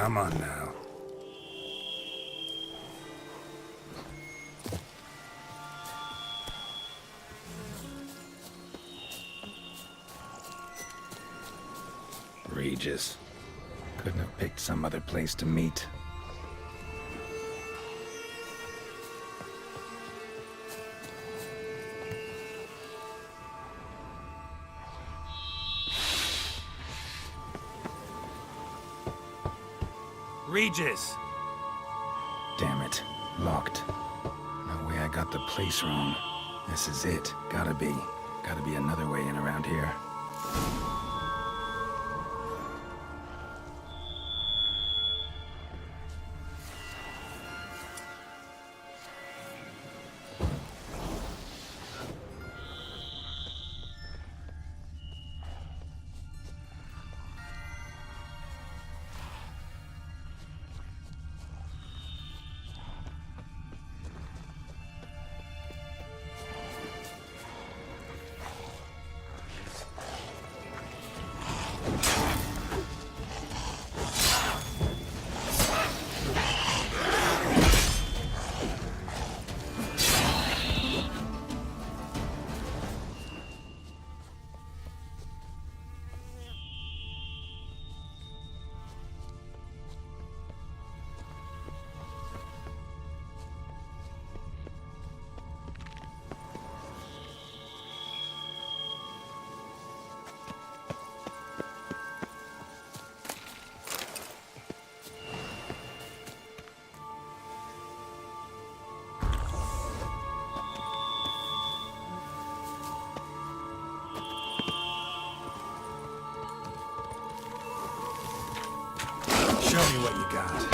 Come on now. Regis. Couldn't have picked some other place to meet. Regis! Damn it. Locked. No way I got the place wrong. This is it. Gotta be. Gotta be another way in around here. Show me what you got.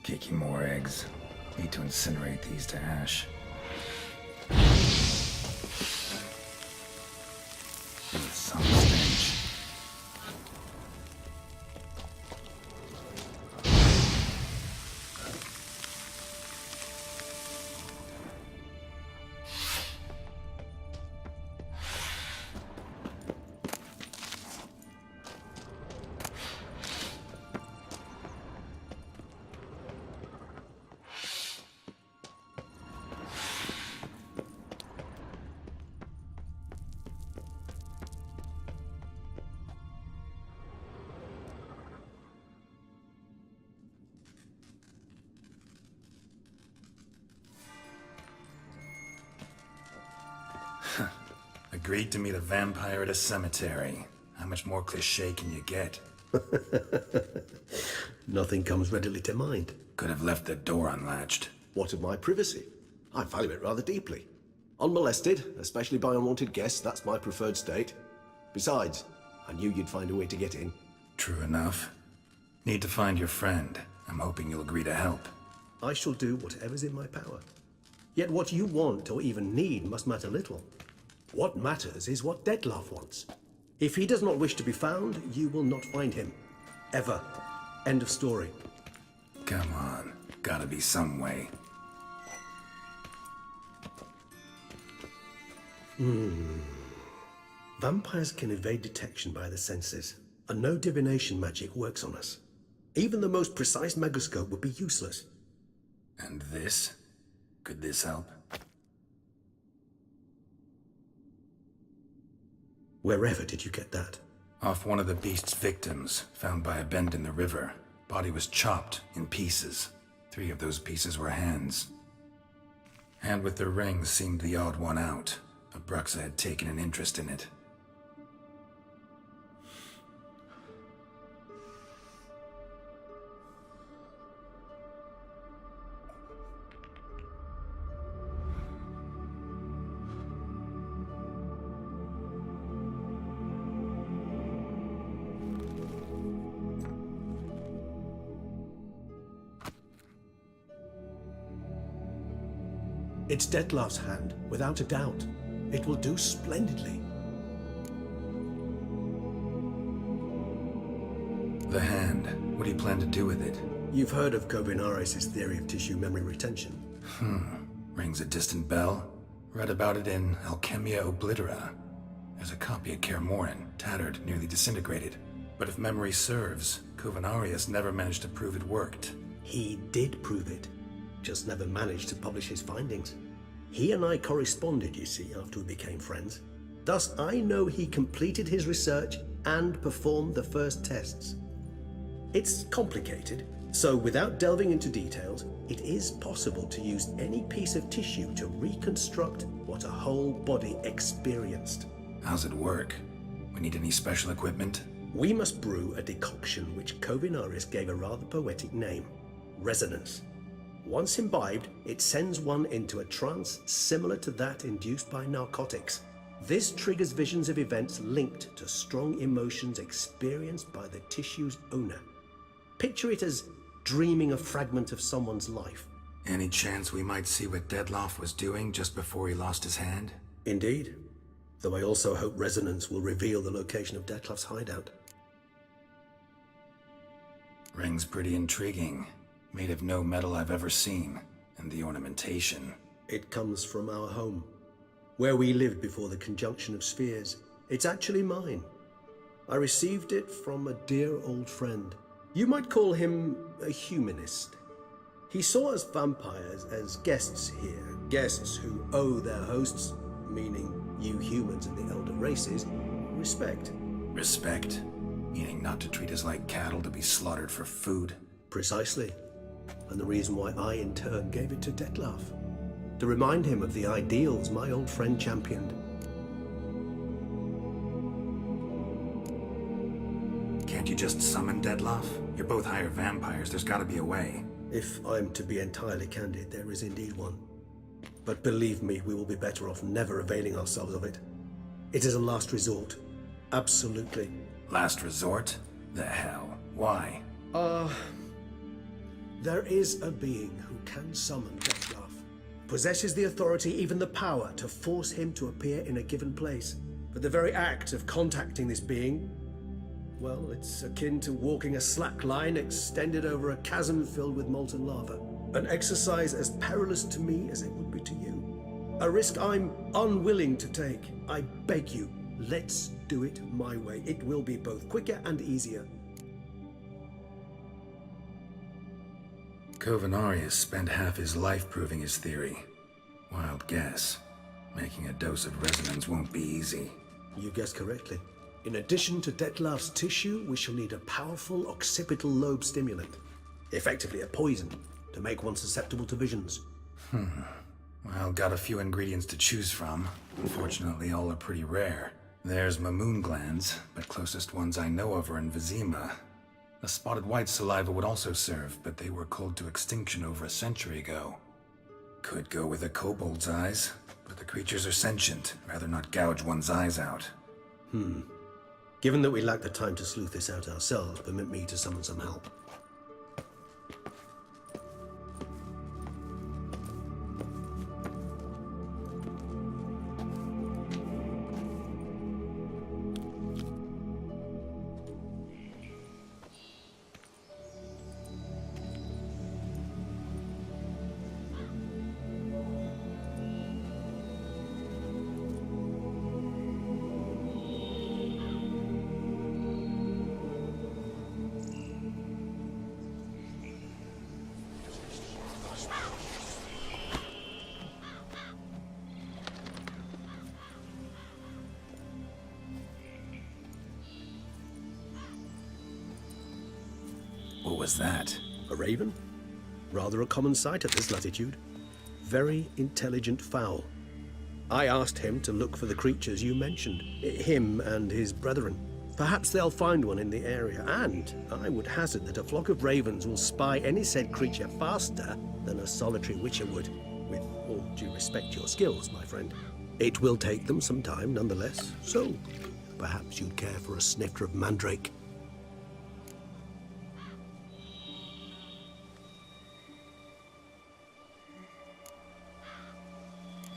Kicking more eggs. Need to incinerate these to ash. Some stench. Agreed to meet a vampire at a cemetery. How much more cliché can you get? Nothing comes readily to mind. Could have left the door unlatched. What of my privacy? I value it rather deeply. Unmolested, especially by unwanted guests, that's my preferred state. Besides, I knew you'd find a way to get in. True enough. Need to find your friend. I'm hoping you'll agree to help. I shall do whatever's in my power. Yet what you want or even need must matter little. What matters is what Dettlaff wants. If he does not wish to be found, you will not find him. Ever. End of story. Come on. Gotta be some way. Vampires can evade detection by the senses, and no divination magic works on us. Even the most precise megascope would be useless. And this? Could this help? Wherever did you get that? Off one of the beast's victims, found by a bend in the river. Body was chopped in pieces. 3 of those pieces were hands. Hand with the ring seemed the odd one out. Abruxa had taken an interest in it. It's Detlef's hand, without a doubt. It will do splendidly. The hand. What do you plan to do with it? You've heard of Kovinaris' theory of tissue memory retention. Rings a distant bell. Read about it in Alchemia Oblitera. There's a copy at Kaer Morhen, tattered, nearly disintegrated. But if memory serves, Kovinaris never managed to prove it worked. He did prove it, just never managed to publish his findings. He and I corresponded, you see, after we became friends. Thus, I know he completed his research and performed the first tests. It's complicated, so without delving into details, it is possible to use any piece of tissue to reconstruct what a whole body experienced. How's it work? We need any special equipment? We must brew a decoction which Kovinaris gave a rather poetic name, resonance. Once imbibed, it sends one into a trance similar to that induced by narcotics. This triggers visions of events linked to strong emotions experienced by the tissue's owner. Picture it as dreaming a fragment of someone's life. Any chance we might see what Detlef was doing just before he lost his hand? Indeed. Though I also hope resonance will reveal the location of Detlef's hideout. Ring's pretty intriguing. Made of no metal I've ever seen. And the ornamentation. It comes from our home, where we lived before the conjunction of spheres. It's actually mine. I received it from a dear old friend. You might call him a humanist. He saw us vampires as guests here, guests who owe their hosts, meaning you humans and the elder races, respect. Respect? Meaning not to treat us like cattle to be slaughtered for food? Precisely. And the reason why I, in turn, gave it to Detlef. To remind him of the ideals my old friend championed. Can't you just summon Detlef? You're both higher vampires. There's gotta be a way. If I'm to be entirely candid, there is indeed one. But believe me, we will be better off never availing ourselves of it. It is a last resort. Absolutely. Last resort? The hell? Why? There is a being who can summon Detlef. Possesses the authority, even the power, to force him to appear in a given place. But the very act of contacting this being, well, it's akin to walking a slack line extended over a chasm filled with molten lava. An exercise as perilous to me as it would be to you. A risk I'm unwilling to take. I beg you, let's do it my way. It will be both quicker and easier. Kovinaris spent half his life proving his theory. Wild guess. Making a dose of resonance won't be easy. You guessed correctly. In addition to Detlef's tissue, we shall need a powerful occipital lobe stimulant. Effectively a poison, to make one susceptible to visions. Well, got a few ingredients to choose from. Unfortunately, all are pretty rare. There's Mamoon glands, but closest ones I know of are in Vizima. A spotted white saliva would also serve, but they were cold to extinction over a century ago. Could go with a kobold's eyes, but the creatures are sentient. Rather not gouge one's eyes out. Given that we lack the time to sleuth this out ourselves, permit me to summon some help. What was that? A raven? Rather a common sight at this latitude. Very intelligent fowl. I asked him to look for the creatures you mentioned, him and his brethren. Perhaps they'll find one in the area, and I would hazard that a flock of ravens will spy any said creature faster than a solitary witcher would, with all due respect to your skills, my friend. It will take them some time, nonetheless, so perhaps you'd care for a snifter of mandrake.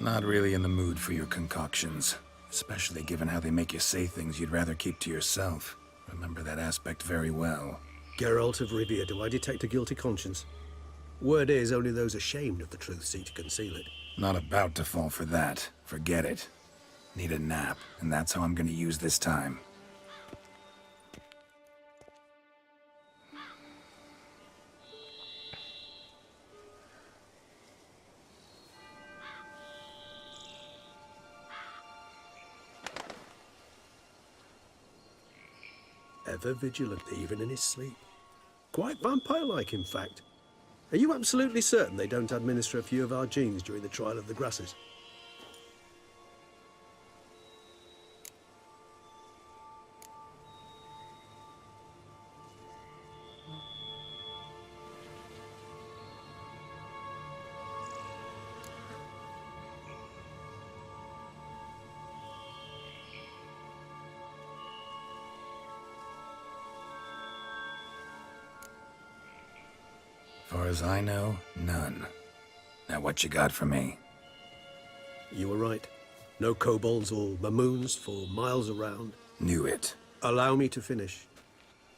Not really in the mood for your concoctions, especially given how they make you say things you'd rather keep to yourself. Remember that aspect very well. Geralt of Rivia, do I detect a guilty conscience? Word is, only those ashamed of the truth seek to conceal it. Not about to fall for that. Forget it. Need a nap, and that's how I'm gonna use this time. Ever vigilant, even in his sleep. Quite vampire-like, in fact. Are you absolutely certain they don't administer a few of our genes during the trial of the grasses? Far as I know, none. Now what you got for me? You were right. No kobolds or mamoons for miles around. Knew it. Allow me to finish.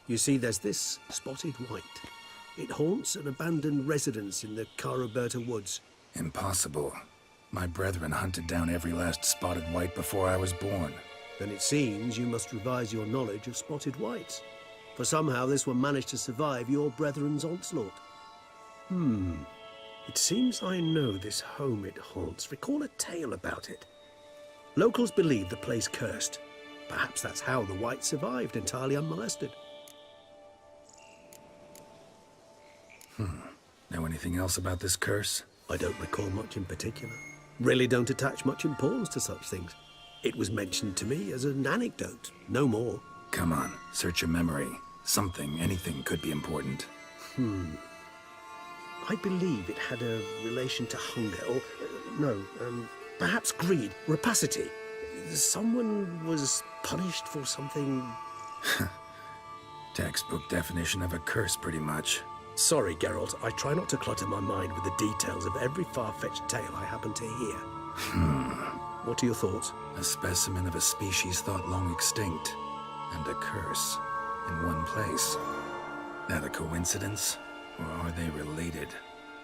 You see, there's this spotted white. It haunts an abandoned residence in the Caraberta woods. Impossible. My brethren hunted down every last spotted white before I was born. Then it seems you must revise your knowledge of spotted whites. For somehow this one managed to survive your brethren's onslaught. It seems I know this home it haunts. Recall a tale about it. Locals believe the place cursed. Perhaps that's how the white survived entirely unmolested. Know anything else about this curse? I don't recall much in particular. Really don't attach much importance to such things. It was mentioned to me as an anecdote, no more. Come on, search your memory. Something, anything could be important. I believe it had a relation to hunger, or perhaps greed, rapacity. Someone was punished for something. Textbook definition of a curse, pretty much. Sorry, Geralt, I try not to clutter my mind with the details of every far-fetched tale I happen to hear. What are your thoughts? A specimen of a species thought long extinct, and a curse in one place. That a coincidence? Or are they related?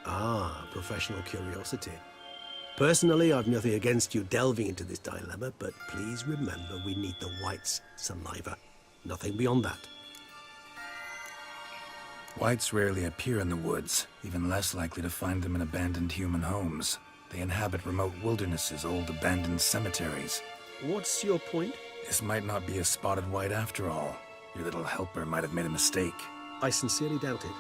Ah, professional curiosity. Personally, I've nothing against you delving into this dilemma, but please remember we need the white's saliva. Nothing beyond that. Whites rarely appear in the woods, even less likely to find them in abandoned human homes. They inhabit remote wildernesses, old abandoned cemeteries. What's your point? This might not be a spotted white after all. Your little helper might have made a mistake. I sincerely doubt it.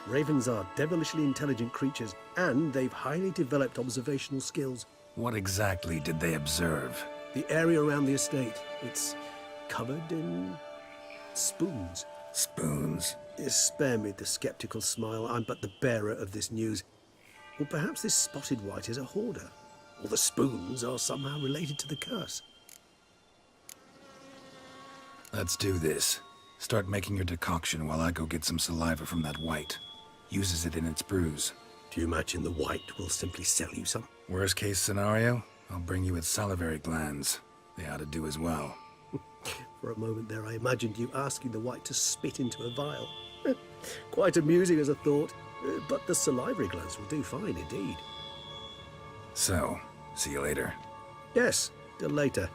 Ravens are devilishly intelligent creatures, and they've highly developed observational skills. What exactly did they observe? The area around the estate, it's covered in spoons. Spoons? Spare me the skeptical smile. I'm but the bearer of this news. Or perhaps this spotted white is a hoarder. Or the spoons are somehow related to the curse. Let's do this. Start making your decoction while I go get some saliva from that white. Uses it in its brews. Do you imagine the white will simply sell you some? Worst case scenario, I'll bring you its salivary glands. They ought to do as well. For a moment there, I imagined you asking the white to spit into a vial. Quite amusing as a thought, but the salivary glands will do fine indeed. So, see you later. Yes, till later.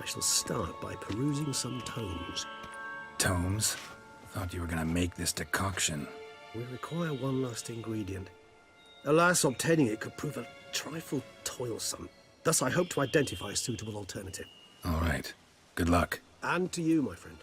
I shall start by perusing some tomes. Tomes? Thought you were gonna make this decoction. We require one last ingredient. Alas, obtaining it could prove a trifle toilsome. Thus, I hope to identify a suitable alternative. All right. Good luck. And to you, my friend.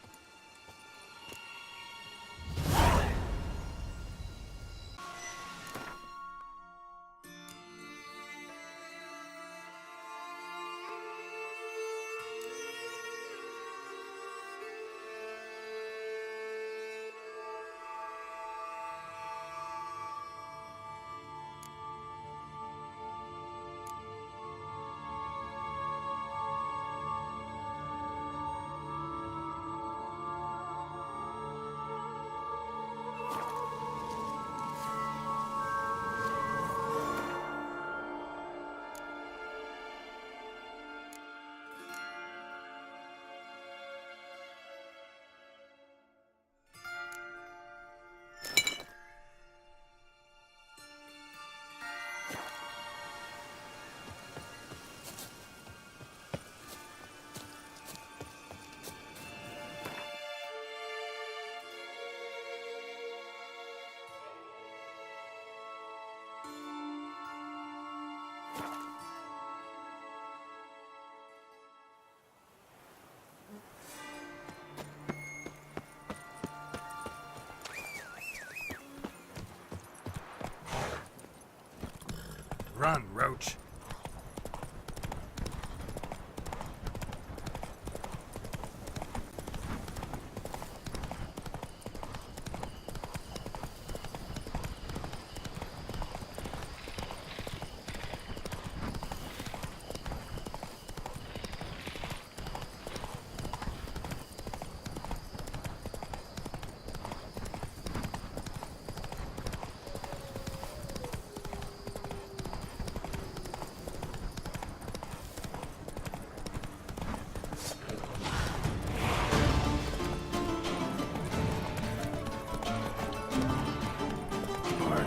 Run, Roach.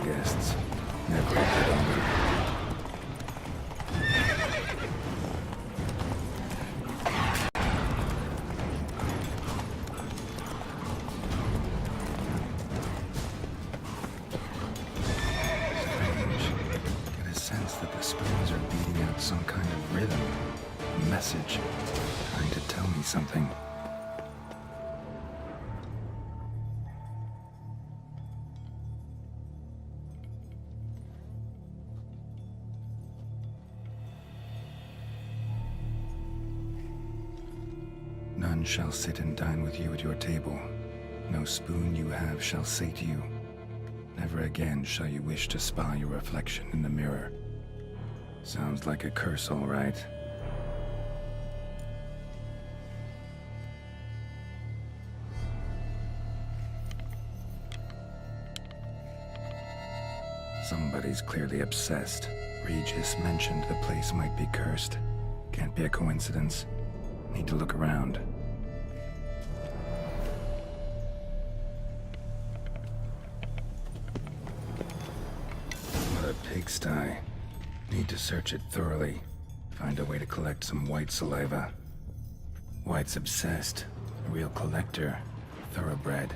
Guests. Never get on them. Strange. Get a sense that the spoons are beating out some kind of rhythm, a message, trying to tell me something. None shall sit and dine with you at your table. No spoon you have shall say to you, never again shall you wish to spy your reflection in the mirror. Sounds like a curse, all right. Somebody's clearly obsessed. Regis mentioned the place might be cursed. Can't be a coincidence. Need to look around. What a pigsty. Need to search it thoroughly. Find a way to collect some white saliva. White's obsessed. A real collector. Thoroughbred.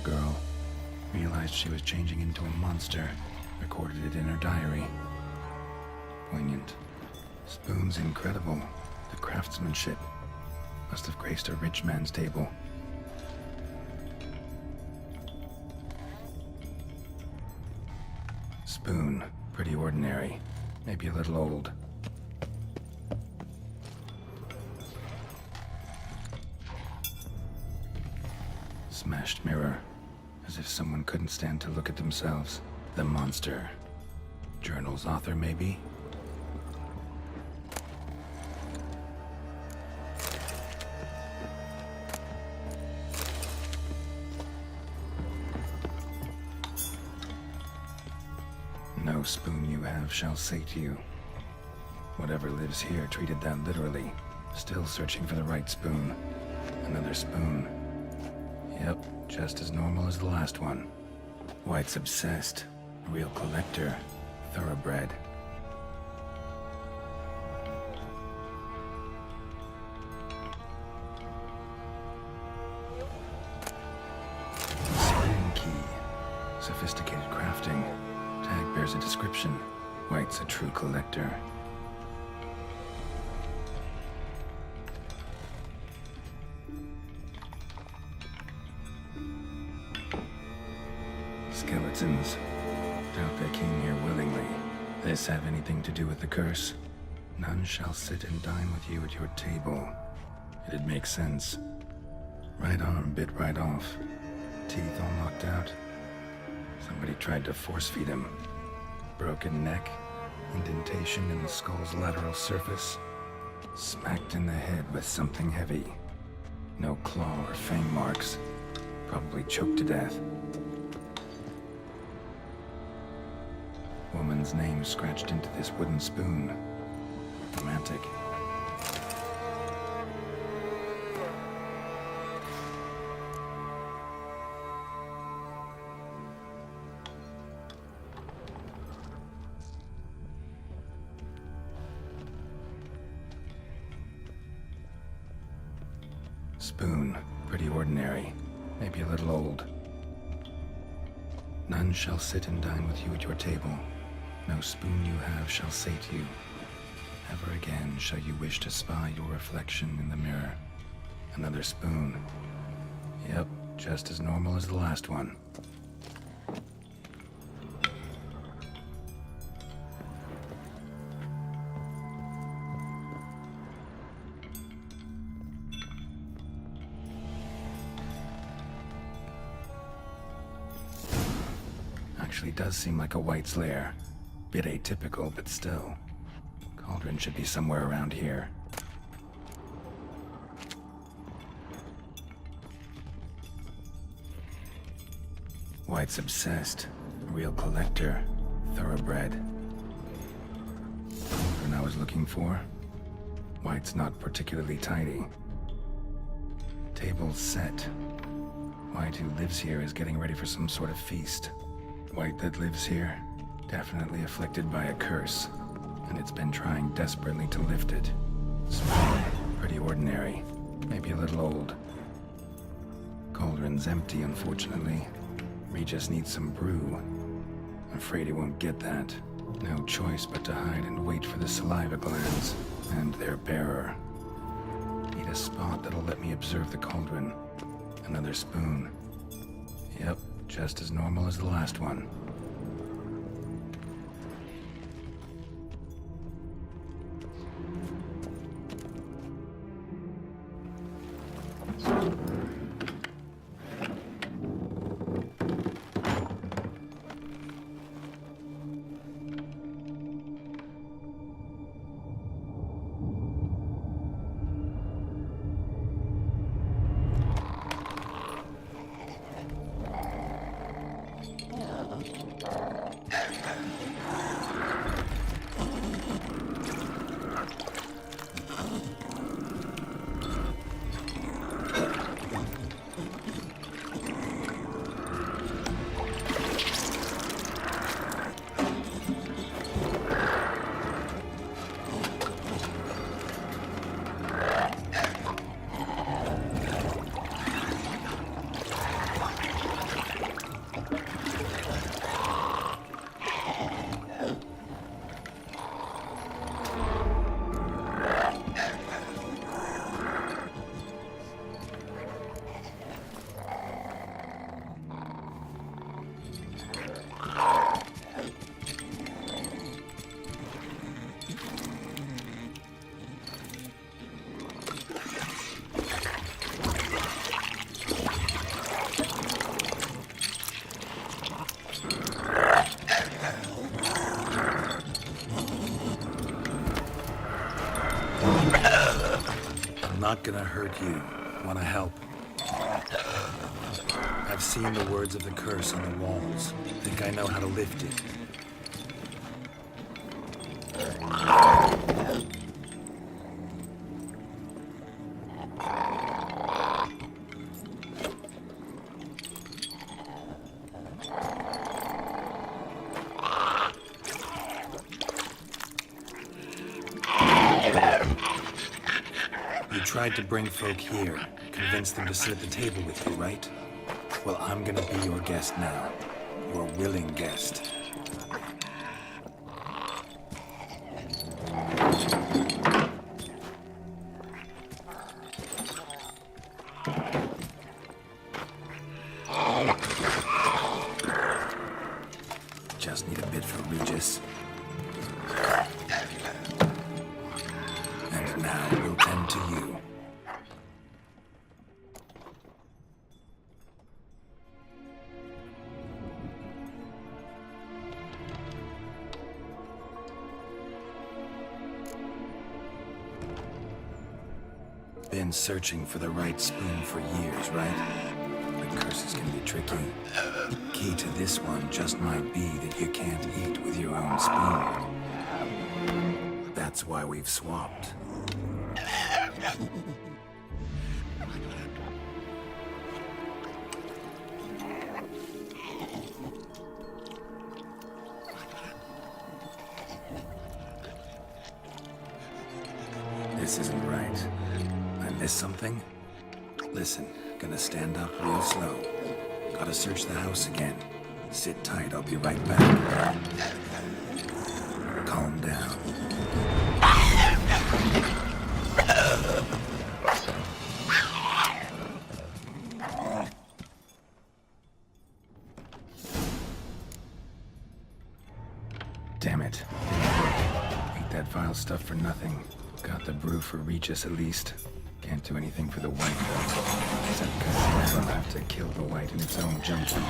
Girl. Realized she was changing into a monster. Recorded it in her diary. Poignant. Spoon's incredible. The craftsmanship. Must have graced a rich man's table. Spoon. Pretty ordinary. Maybe a little old. Smashed mirror. As if someone couldn't stand to look at themselves. The monster. Journal's author, maybe? No spoon you have shall say to you. Whatever lives here treated that literally. Still searching for the right spoon. Another spoon. Yep, just as normal as the last one. White's obsessed. A real collector. Thoroughbred. Spring key. Sophisticated crafting. Tag bears a description. White's a true collector. Skeletons. Doubt they came here willingly. This have anything to do with the curse? None shall sit and dine with you at your table. It'd make sense. Right arm bit right off. Teeth all knocked out. Somebody tried to force feed him. Broken neck. Indentation in the skull's lateral surface. Smacked in the head with something heavy. No claw or fang marks. Probably choked to death. Woman's name scratched into this wooden spoon. Romantic. Spoon. Pretty ordinary. Maybe a little old. None shall sit and dine with you at your table. No no spoon you have shall sate you. Ever again shall you wish to spy your reflection in the mirror. Another spoon. Yep, just as normal as the last one. Actually does seem like a White's lair. Bit atypical, but still. Cauldron should be somewhere around here. White's obsessed. A real collector. Thoroughbred. Cauldron I was looking for. White's not particularly tidy. Table's set. White who lives here is getting ready for some sort of feast. White that lives here, definitely afflicted by a curse, and it's been trying desperately to lift it. Small, pretty ordinary, maybe a little old. Cauldron's empty, unfortunately. Regis needs some brew. Afraid he won't get that. No choice but to hide and wait for the saliva glands, and their bearer. Need a spot that'll let me observe the cauldron. Another spoon. Yep. Just as normal as the last one. Not gonna hurt you. Wanna help? I've seen the words of the curse on the walls. Think I know how to lift it. You tried to bring folk here, convince them to sit at the table with you, right? Well, I'm gonna be your guest now. Your willing guest. Just need a bit for Regis. And now we'll tend to you. Been searching for the right spoon for years, right? The curses can be tricky. Key to this one just might be that you can't eat with your own spoon. That's why we've swapped. This isn't right. I missed something? Listen, gonna stand up real slow. Gotta search the house again. Sit tight, I'll be right back. calm down. Damn it. Ate that vile stuff for nothing. Got the brew for Regis at least. Can't do anything for the white though. Except because will have to kill the white in its own junction.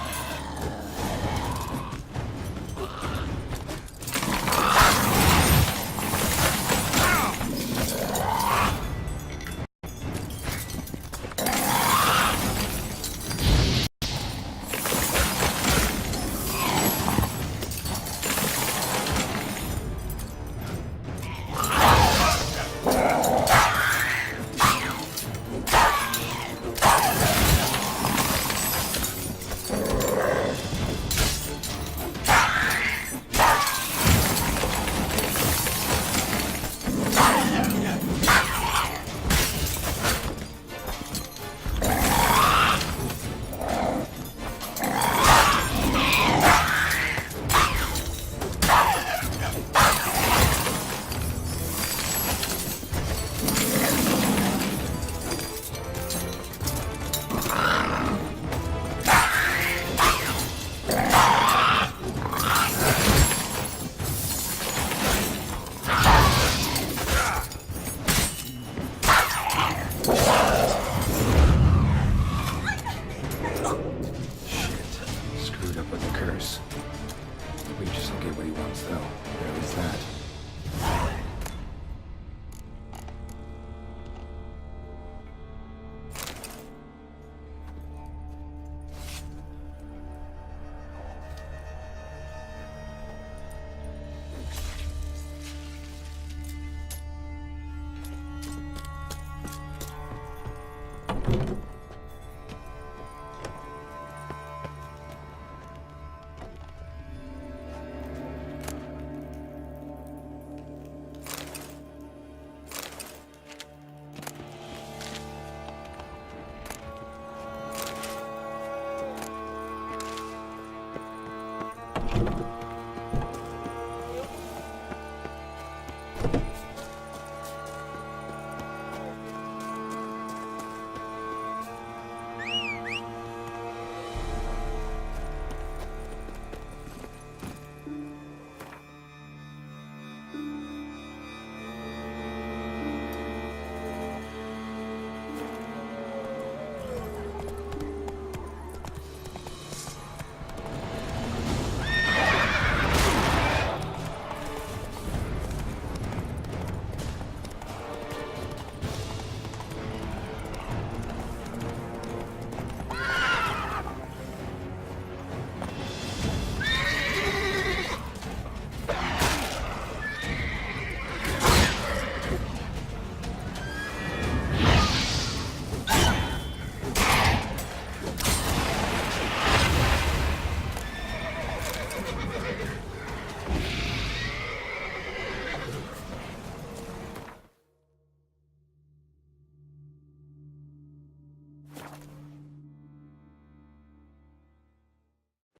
Regis will get what he wants, though. Or at least that.